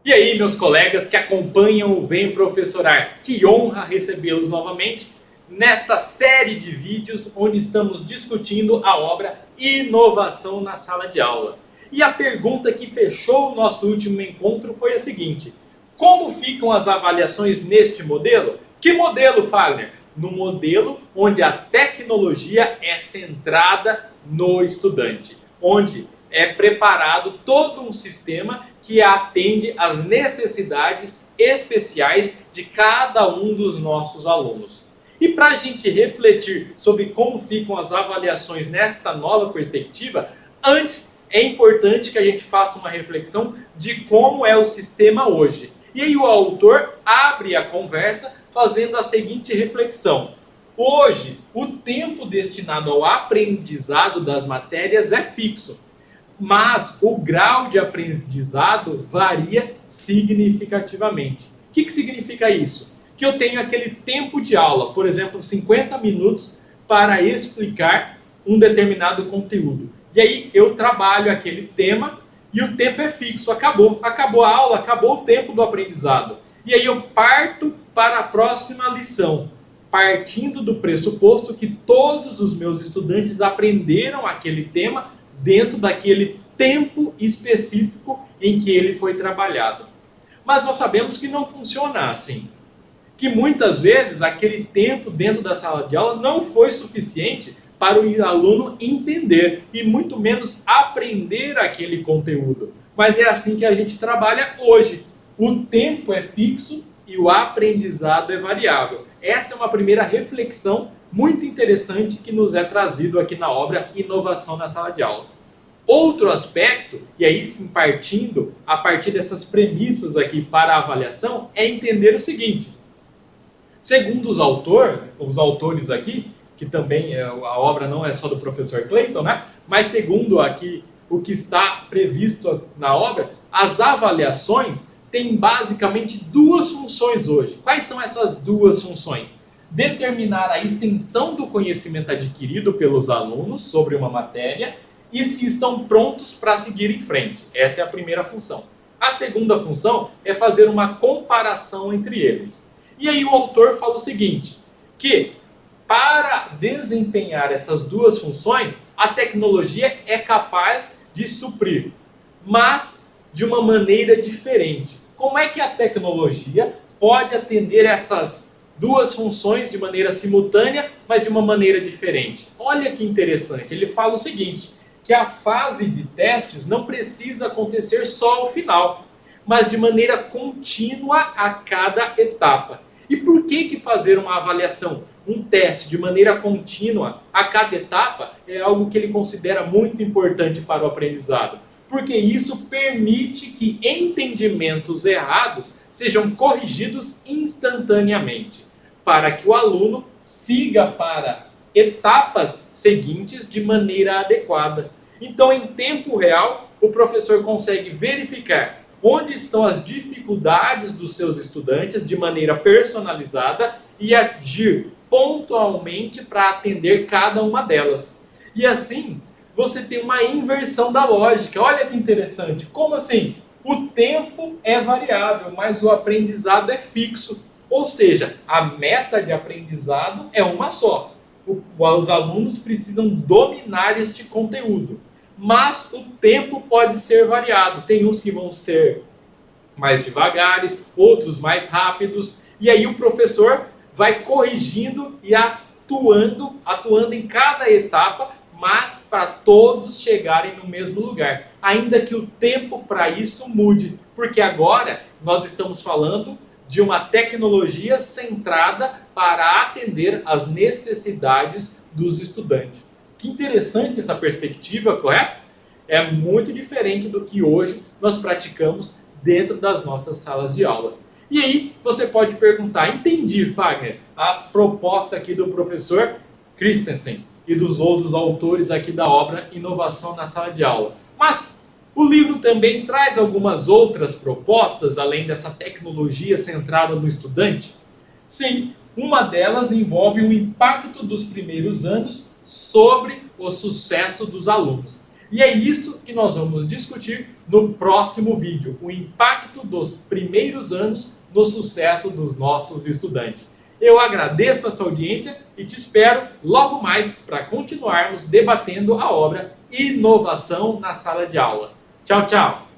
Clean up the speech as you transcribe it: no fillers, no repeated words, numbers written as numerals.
E aí, meus colegas que acompanham o Vem Professorar, que honra recebê-los novamente nesta série de vídeos onde estamos discutindo a obra Inovação na Sala de Aula. E a pergunta que fechou o nosso último encontro foi a seguinte: como ficam as avaliações neste modelo? Que modelo, Fagner? No modelo onde a tecnologia é centrada no estudante, onde é preparado todo um sistema que atende às necessidades especiais de cada um dos nossos alunos. E para a gente refletir sobre como ficam as avaliações nesta nova perspectiva, antes é importante que a gente faça uma reflexão de como é o sistema hoje. E aí o autor abre a conversa fazendo a seguinte reflexão: hoje, o tempo destinado ao aprendizado das matérias é fixo, mas o grau de aprendizado varia significativamente. O que significa isso? Que eu tenho aquele tempo de aula, por exemplo, 50 minutos para explicar um determinado conteúdo. E aí eu trabalho aquele tema e o tempo é fixo, acabou a aula, acabou o tempo do aprendizado. E aí eu parto para a próxima lição, partindo do pressuposto que todos os meus estudantes aprenderam aquele tema dentro daquele tempo específico em que ele foi trabalhado. Mas nós sabemos que não funciona assim. Que muitas vezes aquele tempo dentro da sala de aula não foi suficiente para o aluno entender e muito menos aprender aquele conteúdo. Mas é assim que a gente trabalha hoje. O tempo é fixo e o aprendizado é variável. Essa é uma primeira reflexão muito interessante que nos é trazido aqui na obra Inovação na Sala de Aula. Outro aspecto, e aí sim partindo a partir dessas premissas aqui para a avaliação, é entender o seguinte: segundo os autores aqui, que também a obra não é só do professor Clayton, né? Mas segundo aqui o que está previsto na obra, as avaliações têm basicamente duas funções hoje. Quais são essas duas funções? Determinar a extensão do conhecimento adquirido pelos alunos sobre uma matéria e se estão prontos para seguir em frente. Essa é a primeira função. A segunda função é fazer uma comparação entre eles. E aí o autor fala o seguinte, que para desempenhar essas duas funções, a tecnologia é capaz de suprir, mas de uma maneira diferente. Como é que a tecnologia pode atender essas duas funções de maneira simultânea, mas de uma maneira diferente? Olha que interessante, ele fala o seguinte, que a fase de testes não precisa acontecer só ao final, mas de maneira contínua a cada etapa. E por que fazer uma avaliação, um teste de maneira contínua a cada etapa é algo que ele considera muito importante para o aprendizado? Porque isso permite que entendimentos errados sejam corrigidos instantaneamente, para que o aluno siga para etapas seguintes de maneira adequada. Então, em tempo real, o professor consegue verificar onde estão as dificuldades dos seus estudantes de maneira personalizada e agir pontualmente para atender cada uma delas. E assim, você tem uma inversão da lógica. Olha que interessante. Como assim? O tempo é variável, mas o aprendizado é fixo. Ou seja, a meta de aprendizado é uma só. Os alunos precisam dominar este conteúdo. Mas o tempo pode ser variado. Tem uns que vão ser mais devagares, outros mais rápidos. E aí o professor vai corrigindo e atuando em cada etapa, mas para todos chegarem no mesmo lugar. Ainda que o tempo para isso mude. Porque agora nós estamos falando de uma tecnologia centrada para atender às necessidades dos estudantes. Que interessante essa perspectiva, correto? É muito diferente do que hoje nós praticamos dentro das nossas salas de aula. E aí você pode perguntar: entendi, Fagner, a proposta aqui do professor Christensen e dos outros autores aqui da obra Inovação na Sala de Aula. Mas o livro também traz algumas outras propostas, além dessa tecnologia centrada no estudante? Sim, uma delas envolve o impacto dos primeiros anos sobre o sucesso dos alunos. E é isso que nós vamos discutir no próximo vídeo, o impacto dos primeiros anos no sucesso dos nossos estudantes. Eu agradeço a sua audiência e te espero logo mais para continuarmos debatendo a obra Inovação na Sala de Aula. Tchau, tchau!